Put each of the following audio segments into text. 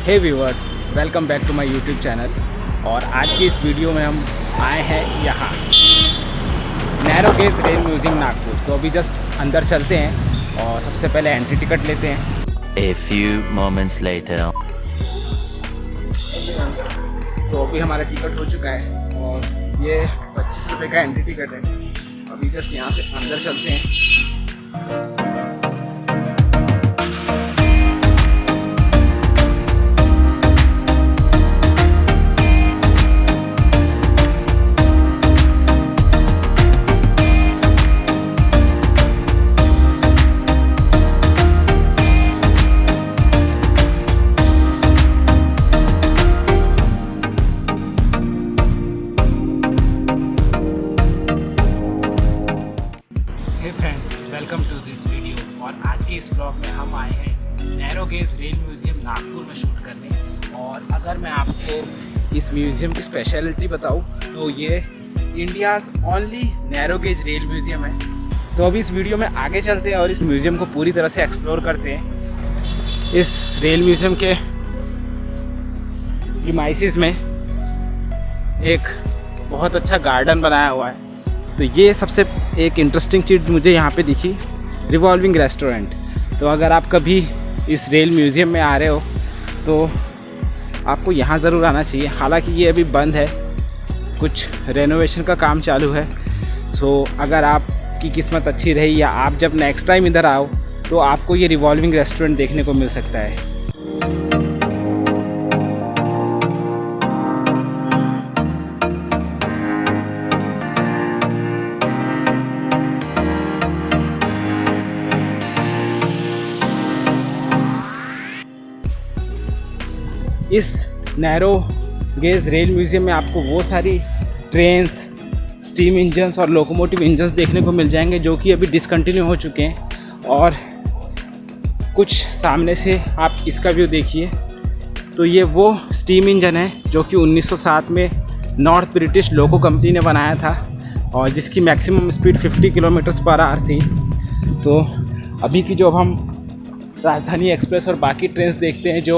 Hey viewers, welcome back to my YouTube channel. और आज की इस वीडियो में हम आए हैं यहाँ narrow gauge rail museum Nagpur. तो अभी जस्ट अंदर चलते हैं और सबसे पहले एंट्री टिकट लेते हैं। A few moments later. तो अभी हमारा टिकट हो चुका है और ये 25 रुपये का एंट्री टिकट है। अभी जस्ट यहाँ से अंदर चलते हैं। Welcome to this video. और आज के इस ब्लॉग में हम आए हैं narrow gauge rail museum Nagpur में शूट करने। और अगर मैं आपको इस म्यूज़ियम की स्पेशलिटी बताऊं तो ये India's only narrow gauge rail museum है। तो अभी इस वीडियो में आगे चलते हैं और इस म्यूज़ियम को पूरी तरह से एक्सप्लोर करते हैं। इस रेल म्यूज़ियम के प्रीमाइसेस में एक बहुत अच्छा गार्डन बनाया हुआ है। तो ये सबसे एक इंटरेस्टिंग चीज़ मुझे यहाँ पे दिखी, रिवॉल्विंग रेस्टोरेंट। तो अगर आप कभी इस रेल म्यूज़ियम में आ रहे हो तो आपको यहाँ ज़रूर आना चाहिए। हालांकि ये अभी बंद है, कुछ रेनोवेशन का काम चालू है। सो अगर आपकी किस्मत अच्छी रही या आप जब नेक्स्ट टाइम इधर आओ तो आपको ये रिवॉल्विंग रेस्टोरेंट देखने को मिल सकता है। इस नैरो गेज रेल म्यूज़ियम में आपको वो सारी ट्रेन्स, स्टीम इंजन्स और लोकोमोटिव इंजन्स देखने को मिल जाएंगे जो कि अभी डिसकंटिन्यू हो चुके हैं। और कुछ सामने से आप इसका व्यू देखिए तो ये वो स्टीम इंजन है जो कि 1907 में नॉर्थ ब्रिटिश लोको कंपनी ने बनाया था और जिसकी maximum speed 50 kilometres per hour थी। तो अभी की जो हम राजधानी एक्सप्रेस और बाकी ट्रेन्स देखते हैं जो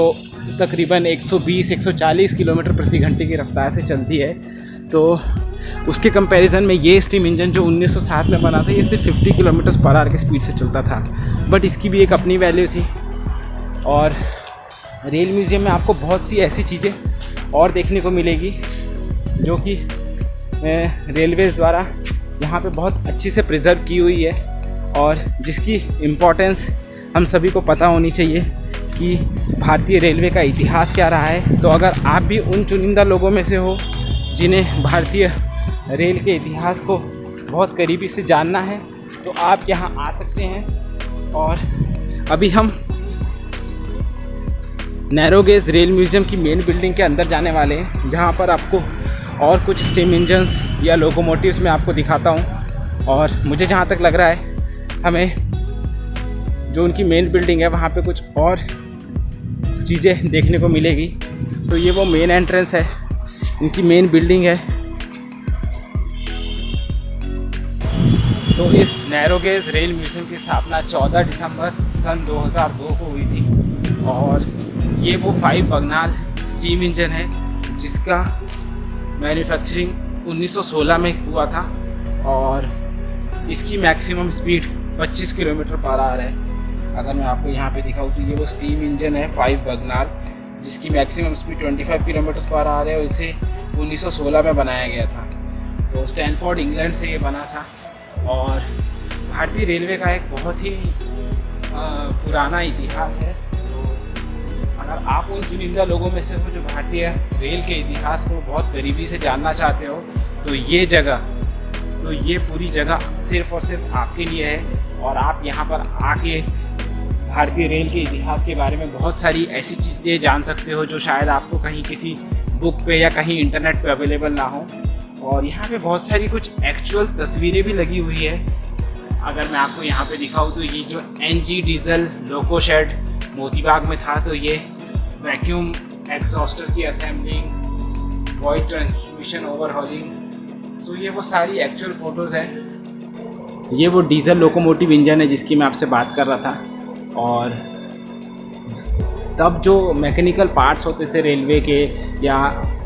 तकरीबन 120-140 किलोमीटर प्रति घंटे की रफ्तार से चलती है, तो उसके कंपैरिजन में ये स्टीम इंजन जो 1907 में बना था ये सिर्फ 50 किलोमीटर पर आवर की स्पीड से चलता था। बट इसकी भी एक अपनी वैल्यू थी। और रेल म्यूज़ियम में आपको बहुत सी ऐसी चीज़ें और देखने को मिलेगी जो कि रेलवेज़ द्वारा यहाँ पे बहुत अच्छी से प्रिजर्व की हुई है और जिसकी इम्पोर्टेंस हम सभी को पता होनी चाहिए कि भारतीय रेलवे का इतिहास क्या रहा है। तो अगर आप भी उन चुनिंदा लोगों में से हो जिन्हें भारतीय रेल के इतिहास को बहुत करीबी से जानना है तो आप यहाँ आ सकते हैं। और अभी हम नैरो गेज रेल म्यूज़ियम की मेन बिल्डिंग के अंदर जाने वाले हैं, जहाँ पर आपको और कुछ स्टीम इंजन्स या लोकोमोटिव्स में आपको दिखाता हूँ। और मुझे जहाँ तक लग रहा है हमें जो उनकी मेन बिल्डिंग है वहाँ पे कुछ और चीज़ें देखने को मिलेगी। तो ये वो मेन एंट्रेंस है, इनकी मेन बिल्डिंग है। तो इस नैरो गेज रेल म्यूज़ियम की स्थापना 14 दिसंबर सन 2002 को हुई थी। और ये वो 5 बगनाल स्टीम इंजन है जिसका मैन्युफैक्चरिंग 1916 में हुआ था और इसकी maximum speed 25 kilometre per hour है। अगर मैं आपको यहाँ पे दिखाऊँ तो ये वो स्टीम इंजन है 5 बगनाल जिसकी मैक्सिमम स्पीड 25 किलोमीटर पर आ रहा है और इसे 1916 में बनाया गया था। तो स्टैनफोर्ड इंग्लैंड से ये बना था। और भारतीय रेलवे का एक बहुत ही पुराना इतिहास है। तो अगर आप उन चुनिंदा लोगों में से हो जो भारतीय रेल के इतिहास को बहुत करीबी से जानना चाहते हो तो ये पूरी जगह सिर्फ़ और सिर्फ आपके लिए है। और आप यहाँ पर आके भारतीय रेल के इतिहास के बारे में बहुत सारी ऐसी चीज़ें जान सकते हो जो शायद आपको कहीं किसी बुक पे या कहीं इंटरनेट पे अवेलेबल ना हो। और यहाँ पे बहुत सारी कुछ एक्चुअल तस्वीरें भी लगी हुई है। अगर मैं आपको यहाँ पे दिखाऊँ तो ये जो NG diesel loco shed Motibagh में था, तो ये वैक्यूम एग्जॉस्टर की असेंबलिंग, वॉइस ट्रांसमिशन ओवरहॉलिंग। सो ये वो सारी एक्चुअल फ़ोटोज़ हैं। ये वो डीजल लोकोमोटिव इंजन है जिसकी मैं आपसे बात कर रहा था। और तब जो मैकेनिकल पार्ट्स होते थे रेलवे के या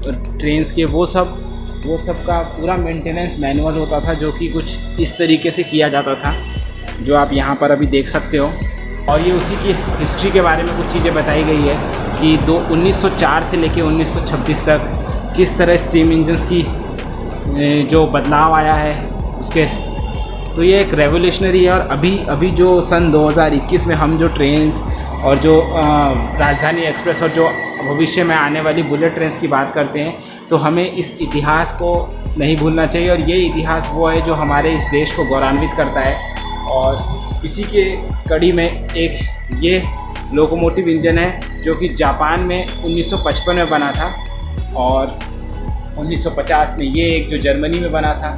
ट्रेन्स के, वो सब का पूरा मेंटेनेंस मैनुअल होता था, जो कि कुछ इस तरीके से किया जाता था जो आप यहाँ पर अभी देख सकते हो। और ये उसी की हिस्ट्री के बारे में कुछ चीज़ें बताई गई है कि 1904 से लेके 1926 तक किस तरह स्टीम इंजन्स की जो बदलाव आया है उसके। तो ये एक रेवोल्यूशनरी है। और अभी जो सन 2021 में हम जो ट्रेन्स और जो राजधानी एक्सप्रेस और जो भविष्य में आने वाली बुलेट ट्रेन्स की बात करते हैं, तो हमें इस इतिहास को नहीं भूलना चाहिए। और ये इतिहास वो है जो हमारे इस देश को गौरवान्वित करता है। और इसी के कड़ी में एक ये लोकोमोटिव इंजन है जो कि जापान में 1955 में बना था, और 1950 में ये एक जो जर्मनी में बना था,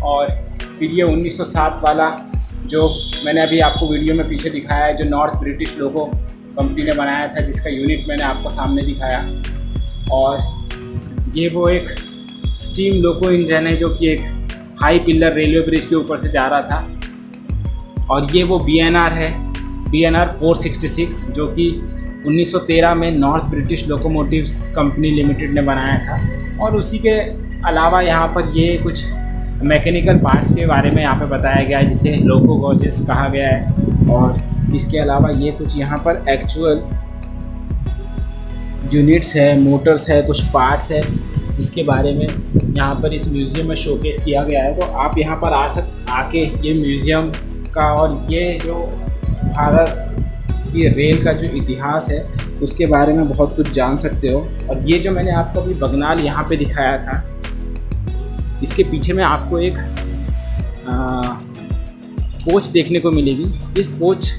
और फिर ये 1907 वाला जो मैंने अभी आपको वीडियो में पीछे दिखाया है, जो नॉर्थ ब्रिटिश लोको कंपनी ने बनाया था, जिसका यूनिट मैंने आपको सामने दिखाया। और ये वो एक स्टीम लोको इंजन है जो कि एक हाई पिलर रेलवे ब्रिज के ऊपर से जा रहा था। और ये वो BNR है, BNR 466, जो कि 1913 में north British locomotives company limited ने बनाया था। और उसी के अलावा यहाँ पर ये कुछ मैकेनिकल पार्ट्स के बारे में यहाँ पे बताया गया है, जिसे लोको गॉजेस कहा गया है। और इसके अलावा ये कुछ यहाँ पर एक्चुअल यूनिट्स है, मोटर्स है, कुछ पार्ट्स है, जिसके बारे में यहाँ पर इस म्यूज़ियम में शोकेस किया गया है। तो आप यहाँ पर आके ये म्यूज़ियम का और ये जो भारत की रेल का जो इतिहास है उसके बारे में बहुत कुछ जान सकते हो। और ये जो मैंने आपको अभी बगनाल यहाँ पे दिखाया था, इसके पीछे में आपको एक कोच देखने को मिलेगी। इस कोच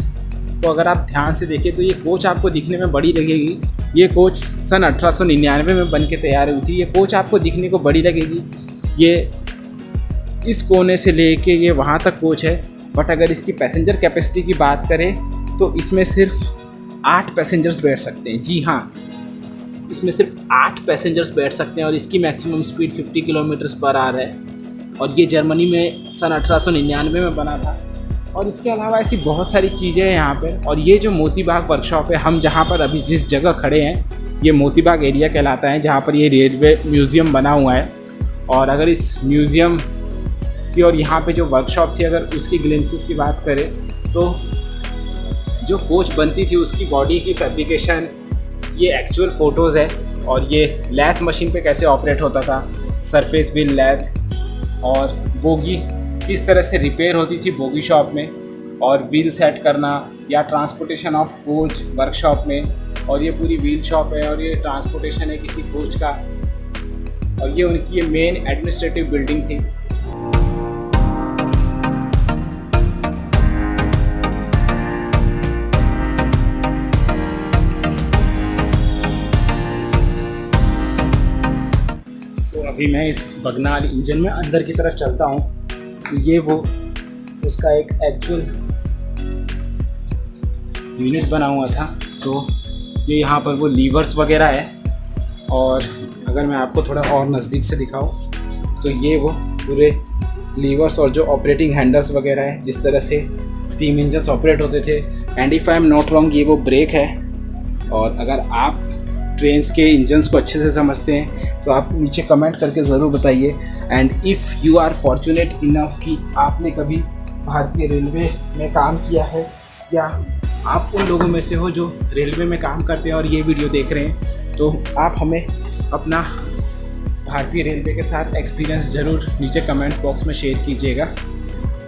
को अगर आप ध्यान से देखें तो ये कोच आपको दिखने में बड़ी लगेगी। ये कोच सन 1899 में बन के तैयार हुई थी। ये कोच आपको दिखने को बड़ी लगेगी। ये इस कोने से लेके ये वहाँ तक कोच है, बट अगर इसकी पैसेंजर कैपेसिटी की बात करें तो इसमें सिर्फ 8 पैसेंजर्स बैठ सकते हैं। जी हाँ, इसमें सिर्फ 8 पैसेंजर्स बैठ सकते हैं और इसकी maximum speed 50 kilometres per hour है। और ये जर्मनी में सन 1899 में बना था। और इसके अलावा ऐसी बहुत सारी चीज़ें हैं यहाँ पर। और ये जो मोतीबाग वर्कशॉप है, हम जहाँ पर अभी जिस जगह खड़े हैं, ये मोतीबाग एरिया कहलाता है, जहाँ पर ये रेलवे म्यूज़ियम बना हुआ है। और अगर इस म्यूज़ियम की और यहाँ पे जो वर्कशॉप थी, अगर उसकी ग्लिम्पसेस की बात करें तो जो कोच बनती थी उसकी बॉडी की फैब्रिकेशन, ये एक्चुअल फ़ोटोज़ है। और ये लैथ मशीन पे कैसे ऑपरेट होता था, सरफेस व्हील लैथ, और बोगी किस तरह से रिपेयर होती थी बोगी शॉप में, और व्हील सेट करना या ट्रांसपोर्टेशन ऑफ कोच वर्कशॉप में। और ये पूरी व्हील शॉप है और ये ट्रांसपोर्टेशन है किसी कोच का। और ये उनकी ये मेन एडमिनिस्ट्रेटिव बिल्डिंग थी। अभी मैं इस बगनाल इंजन में अंदर की तरफ चलता हूँ, तो ये वो उसका एक एक्चुअल यूनिट बना हुआ था। तो ये यहाँ पर वो लीवर्स वगैरह है। और अगर मैं आपको थोड़ा और नज़दीक से दिखाऊँ तो ये वो पूरे लीवर्स और जो ऑपरेटिंग हैंडल्स वगैरह है, जिस तरह से स्टीम इंजन्स ऑपरेट होते थे। And if I am not wrong, ये वो ब्रेक है। और अगर आप ट्रेन्स के इंजन्स को अच्छे से समझते हैं तो आप नीचे कमेंट करके ज़रूर बताइए। And if you are fortunate enough कि आपने कभी भारतीय रेलवे में काम किया है, या आप उन लोगों में से हो जो रेलवे में काम करते हैं और ये वीडियो देख रहे हैं, तो आप हमें अपना भारतीय रेलवे के साथ एक्सपीरियंस ज़रूर नीचे कमेंट बॉक्स में शेयर कीजिएगा।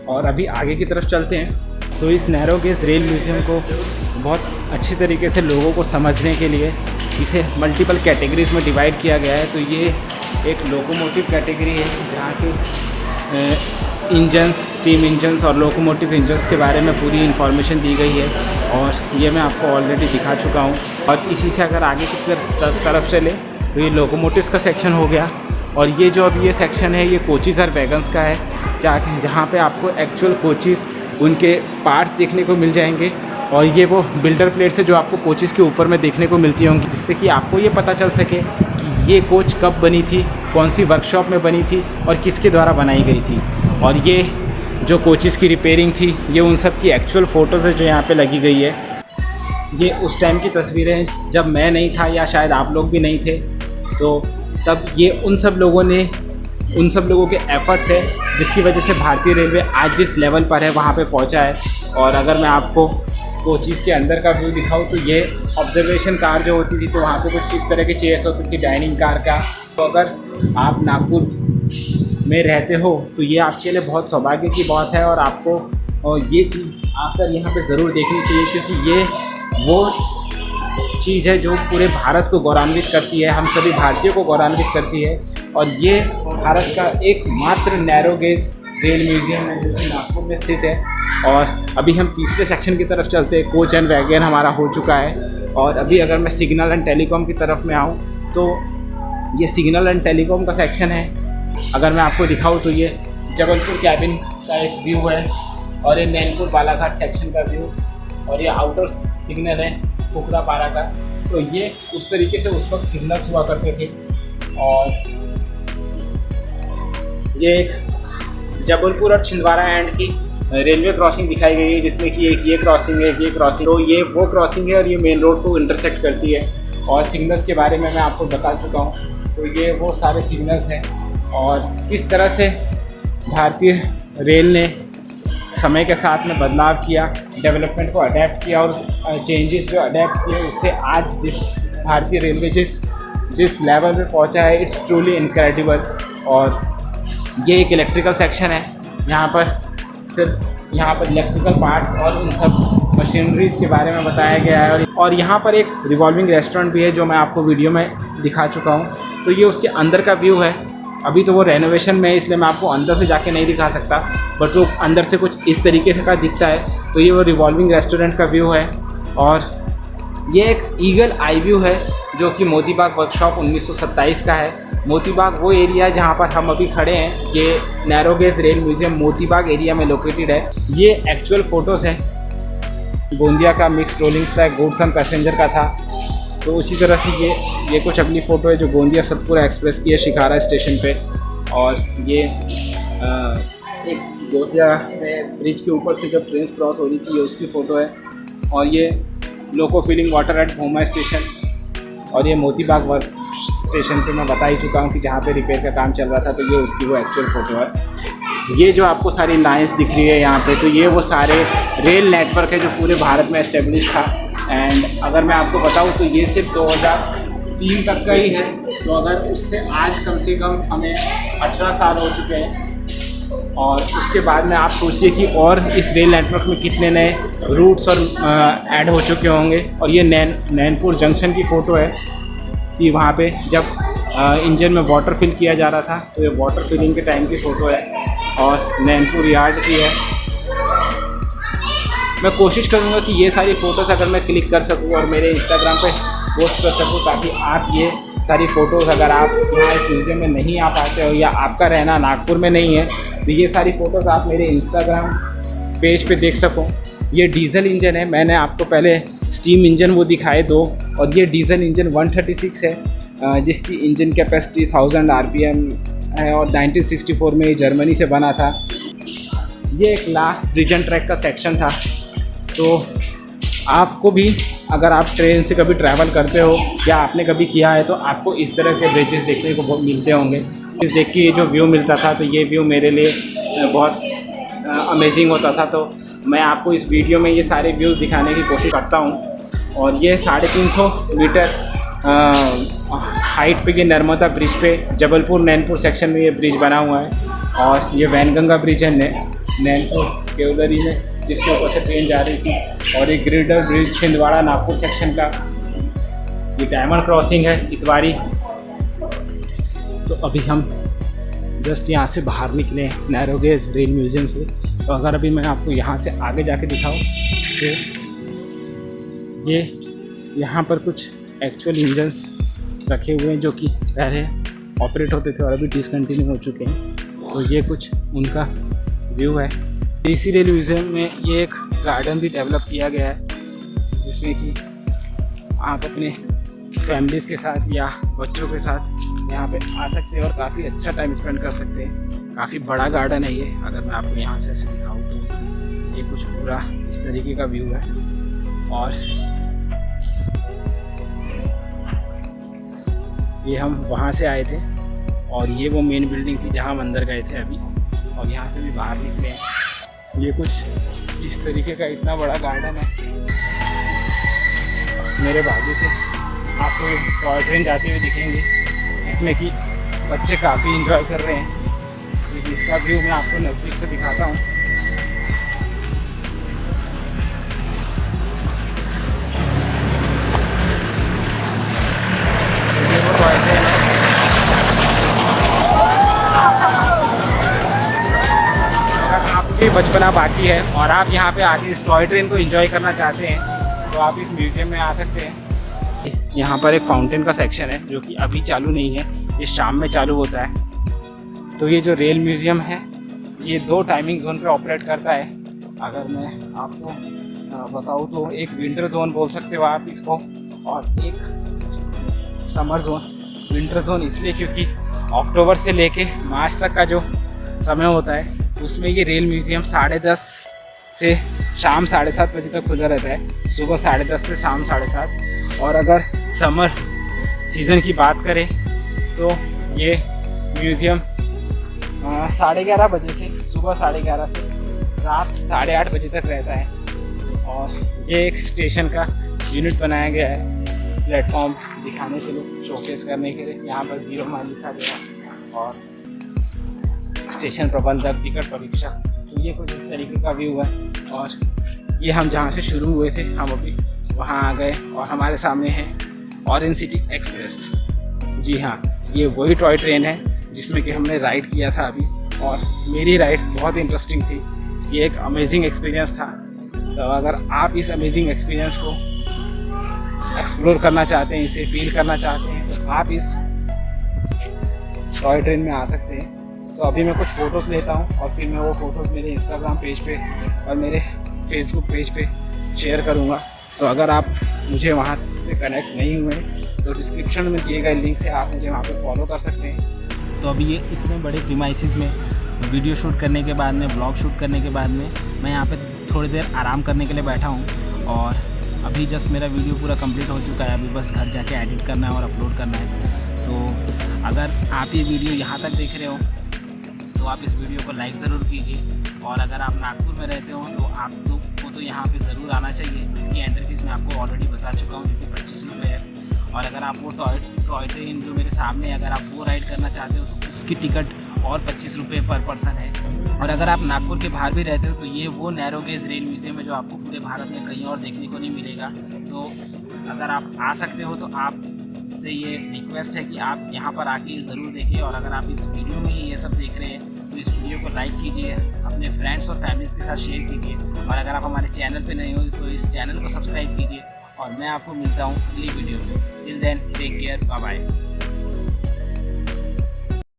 और अभी आगे की तरफ चलते हैं। तो इस नैरो गेज रेल म्यूज़ियम को बहुत अच्छी तरीके से लोगों को समझने के लिए इसे मल्टीपल कैटेगरीज़ में डिवाइड किया गया है। तो ये एक लोकोमोटिव कैटेगरी है जहाँ के इंजन्स, स्टीम इंजन्स और लोकोमोटिव इंजन्स के बारे में पूरी इन्फॉर्मेशन दी गई है। और ये मैं आपको ऑलरेडी दिखा चुका हूँ। और इसी से अगर आगे की तरफ चले तो ये लोकोमोटिव्स का सेक्शन हो गया। और ये जो अब ये सेक्शन है, ये कोचेज़ और वैगन्स का है, जहाँ पे आपको एक्चुअल कोचेज़, उनके पार्ट्स देखने को मिल जाएंगे। और ये वो बिल्डर प्लेट्स है जो आपको कोचेज़ के ऊपर में देखने को मिलती होंगी, जिससे कि आपको ये पता चल सके कि ये कोच कब बनी थी, कौन सी वर्कशॉप में बनी थी और किसके द्वारा बनाई गई थी। और ये जो कोचेज़ की रिपेयरिंग थी, ये उन सब की एक्चुअल फ़ोटोज़ है जो यहाँ पे लगी गई है। ये उस टाइम की तस्वीरें हैं जब मैं नहीं था या शायद आप लोग भी नहीं थे, तो तब ये उन सब लोगों के एफर्ट्स है जिसकी वजह से भारतीय रेलवे आज जिस लेवल पर है वहाँ पे पहुँचा है। और अगर मैं आपको कोचीज़ के अंदर का व्यू दिखाऊँ तो ये ऑब्जर्वेशन कार जो होती थी, तो वहाँ पे कुछ इस तरह की चेयर्स होती थी डाइनिंग कार का। तो अगर आप नागपुर में रहते हो तो ये आपके लिए बहुत सौभाग्य की बात है और आपको ये चीज़ आकर यहाँ पे ज़रूर देखनी चाहिए, क्योंकि ये वो चीज़ है जो पूरे भारत को गौरवान्वित करती है, हम सभी भारतीयों को गौरवान्वित करती है। और ये भारत का एकमात्र नैरो गेज रेल म्यूज़ियम है जो कि नागपुर में स्थित है। और अभी हम तीसरे सेक्शन की तरफ चलते हैं। कोच एंड वैगन हमारा हो चुका है और अभी अगर मैं सिग्नल एंड टेलीकॉम की तरफ में आऊँ तो ये सिग्नल एंड टेलीकॉम का सेक्शन है। अगर मैं आपको दिखाऊँ तो ये जबलपुर कैबिन का एक व्यू है और ये नैनपुर बालाघाट सेक्शन का व्यू, और ये आउटर सिग्नल है फुकरापारा का। तो ये उस तरीके से उस वक्त सिग्नल्स हुआ करते थे। और ये एक जबलपुर और छिंदवाड़ा एंड की रेलवे क्रॉसिंग दिखाई गई है, जिसमें कि एक ये क्रॉसिंग है, एक ये क्रॉसिंग, तो ये वो क्रॉसिंग है और ये मेन रोड को इंटरसेक्ट करती है। और सिग्नल्स के बारे में मैं आपको बता चुका हूँ, तो ये वो सारे सिग्नल्स हैं। और किस तरह से भारतीय रेल ने समय के साथ में बदलाव किया, डेवलपमेंट को अडेप्ट किया और चेंजेस जो अडेप्ट किए उससे आज जिस भारतीय रेलवे जिस लेवल पे पहुंचा है, इट्स ट्रूली इनक्रेडिबल। और ये एक इलेक्ट्रिकल सेक्शन है, यहाँ पर इलेक्ट्रिकल पार्ट्स और उन सब मशीनरीज के बारे में बताया गया है। और यहाँ पर एक रिवॉल्विंग रेस्टोरेंट भी है जो मैं आपको वीडियो में दिखा चुका हूँ। तो ये उसके अंदर का व्यू है। अभी तो वो रेनोवेशन में है, इसलिए मैं आपको अंदर से जाके नहीं दिखा सकता, बट वो अंदर से कुछ इस तरीके से का दिखता है। तो ये वो रिवॉल्विंग रेस्टोरेंट का व्यू है। और ये एक ईगल आई व्यू है जो कि मोतीबाग वर्कशॉप 1927 का है। मोतीबाग वो एरिया है जहाँ पर हम अभी खड़े हैं। ये narrow gauge rail museum Motibagh area में लोकेटेड है। ये एक्चुअल फ़ोटोज़ हैं गोंदिया का मिक्स रोलिंग्स का गुड्स एंड पैसेंजर का था। तो उसी तरह से ये कुछ अगली फ़ोटो है जो गोंदिया सतपुरा एक्सप्रेस की है शिकारा स्टेशन पे। और ये एक गोंदिया में ब्रिज के ऊपर से जब ट्रेन क्रॉस हो रही थी, ये उसकी फ़ोटो है। और ये loco filling water at Bhoma station. और ये मोतीबाग वर्क स्टेशन पे मैं बता ही चुका हूँ कि जहाँ पे रिपेयर का काम चल रहा था, तो ये उसकी वो एक्चुअल फ़ोटो है। ये जो आपको सारी लाइंस दिख रही है यहाँ पे, तो ये वो सारे रेल नेटवर्क है जो पूरे भारत में एस्टेब्लिश था। एंड अगर मैं आपको बताऊँ तो ये सिर्फ 2003 तक का ही है। तो अगर उससे आज कम से कम हमें 18 साल हो चुके हैं। और उसके बाद में आप सोचिए कि और इस रेल नेटवर्क में कितने नए रूट्स और ऐड हो चुके होंगे। और ये नैनपुर जंक्शन की फ़ोटो है कि वहाँ पे जब इंजन में वाटर फिल किया जा रहा था, तो ये वाटर फिलिंग के टाइम की फ़ोटो है। और नैनपुर यार्ड की है। मैं कोशिश करूँगा कि ये सारी फ़ोटोज़ अगर मैं क्लिक कर सकूँ और मेरे इंस्टाग्राम पे पोस्ट कर सकूँ, ताकि आप ये सारी फ़ोटोज़, अगर आप यहाँ इस म्यूज़ियम में नहीं आ पाते हो या आपका रहना नागपुर में नहीं है, तो ये सारी फ़ोटोज़ आप मेरे इंस्टाग्राम पेज पे देख सको। ये डीजल इंजन है, मैंने आपको पहले स्टीम इंजन वो दिखाए दो, और ये डीजल इंजन 136 है जिसकी इंजन कैपेसिटी 1000 RPM है और 1964 में ये जर्मनी से बना था। ये एक लास्ट ब्रिज एंड ट्रैक का सेक्शन था। तो आपको भी अगर आप ट्रेन से कभी ट्रैवल करते हो या आपने कभी किया है, तो आपको इस तरह के ब्रिजेस देखने को बहुत मिलते होंगे। इस देख के ये जो व्यू मिलता था, तो ये व्यू मेरे लिए बहुत अमेजिंग होता था। तो मैं आपको इस वीडियो में ये सारे व्यूज़ दिखाने की कोशिश करता हूँ। और ये 350 मीटर हाइट पे ये नर्मदा ब्रिज पे जबलपुर नैनपुर सेक्शन में ये ब्रिज बना हुआ है। और ये वैनगंगा ब्रिज है नैनपुर केवलरी में, जिसके ऊपर से ट्रेन जा रही थी। और ये girder bridge Chhindwara Nagpur section का। ये डायमंड क्रॉसिंग है इतवारी। तो अभी हम जस्ट यहाँ से बाहर निकले नैरो गेज रेल म्यूज़ियम से। तो अगर अभी मैं आपको यहाँ से आगे जाके दिखाऊँ तो ये यहाँ पर कुछ एक्चुअल इंजन्स रखे हुए हैं जो कि पहले ऑपरेट होते थे और अभी डिसकंटिन्यू हो चुके हैं। तो ये कुछ उनका व्यू है। इसी रेल म्यूज़ियम में ये एक गार्डन भी डेवलप किया गया है, जिसमें कि आप अपने फैमिलीज़ के साथ या बच्चों के साथ यहाँ पे आ सकते हैं और काफ़ी अच्छा टाइम स्पेंड कर सकते हैं। काफ़ी बड़ा गार्डन है ये। अगर मैं आपको यहाँ से ऐसे दिखाऊँ तो ये कुछ पूरा इस तरीके का व्यू है। और ये हम वहाँ से आए थे और ये वो मेन बिल्डिंग थी जहाँ हम अंदर गए थे अभी, और यहाँ से भी बाहर निकले हैं। ये कुछ इस तरीके का इतना बड़ा गार्डन है। मेरे बाजू से आपको टॉय ट्रेन जाते हुए दिखेंगे जिसमें कि बच्चे काफ़ी इंजॉय कर रहे हैं। इसका व्यू मैं आपको नज़दीक से दिखाता हूँ। आपके बचपना बाकी है और आप यहाँ पे आके इस टॉय ट्रेन को एंजॉय करना चाहते हैं तो आप इस म्यूज़ियम में आ सकते हैं। यहाँ पर एक फाउंटेन का सेक्शन है जो कि अभी चालू नहीं है, ये शाम में चालू होता है। तो ये जो रेल म्यूज़ियम है ये 2 टाइमिंग जोन पे ऑपरेट करता है। अगर मैं आपको बताऊँ तो एक विंटर जोन बोल सकते हो आप इसको, और एक समर जोन। विंटर जोन इसलिए क्योंकि अक्टूबर से लेके मार्च तक का जो समय होता है उसमें ये रेल म्यूज़ियम 10:30 से शाम 7:30 बजे तक खुला रहता है, सुबह 10:30 से शाम 7:30। और अगर समर सीज़न की बात करें तो ये म्यूज़ियम 11:30 बजे से सुबह 11:30 से रात 8:30 बजे तक रहता है। और ये एक स्टेशन का यूनिट बनाया गया है प्लेटफॉर्म दिखाने के लिए, शोकेस करने के लिए। यहाँ पर 0 माइल लिखा गया है और स्टेशन प्रबंधक, टिकट परीक्षा। तो ये कुछ इस तरीके का व्यू है। और ये हम जहाँ से शुरू हुए थे हम अभी वहाँ आ गए और हमारे सामने है ऑरेंज सिटी एक्सप्रेस। जी हाँ, ये वही टॉय ट्रेन है जिसमें कि हमने राइड किया था अभी, और मेरी राइड बहुत इंटरेस्टिंग थी। ये एक अमेजिंग एक्सपीरियंस था। तो अगर आप इस अमेजिंग एक्सपीरियंस को एक्सप्लोर करना चाहते हैं, इसे फील करना चाहते हैं, तो आप इस टॉय ट्रेन में आ सकते हैं। सो अभी मैं कुछ फ़ोटोज़ लेता हूँ और फिर मैं वो फ़ोटोज़ मेरे इंस्टाग्राम पेज पे और मेरे फेसबुक पेज पे शेयर करूँगा। तो अगर आप मुझे वहाँ पे कनेक्ट नहीं हुए तो डिस्क्रिप्शन में दिए गए लिंक से आप मुझे वहाँ पे फॉलो कर सकते हैं। तो अभी ये इतने बड़े प्रीमाइसेस में वीडियो शूट करने के बाद में, ब्लॉग शूट करने के बाद में मैं यहाँ पे थोड़ी देर आराम करने के लिए बैठा हूँ। और अभी जस्ट मेरा वीडियो पूरा कंप्लीट हो चुका है, अभी बस घर जाके एडिट करना है और अपलोड करना है। तो अगर आप ये वीडियो यहाँ तक देख रहे हो तो आप इस वीडियो को लाइक ज़रूर कीजिए। और अगर आप नागपुर में रहते हो तो आपको तो यहाँ पे ज़रूर आना चाहिए। इसकी एंट्री फीस मैं आपको ऑलरेडी बता चुका हूँ, जो कि 25 रुपये है। और अगर आप वो टॉय ट्रेन जो मेरे सामने है, अगर आप वो राइड करना चाहते हो तो उसकी टिकट और 25 रुपये पर पर्सन है। और अगर आप नागपुर के बाहर भी रहते हो तो ये वो नैरो गेज रेल म्यूज़ियम है जो आपको पूरे भारत में कहीं और देखने को नहीं मिलेगा। तो अगर आप आ सकते हो तो आप से ये रिक्वेस्ट है कि आप यहाँ पर आके ज़रूर देखिए। और अगर आप इस वीडियो में ही ये सब देख रहे हैं तो इस वीडियो को लाइक कीजिए, अपने फ्रेंड्स और फैमिलीज़ के साथ शेयर कीजिए। और अगर आप हमारे चैनल पे नए हो तो इस चैनल को सब्सक्राइब कीजिए। और मैं आपको मिलता हूँ अगली वीडियो में। Till then take care, bye bye.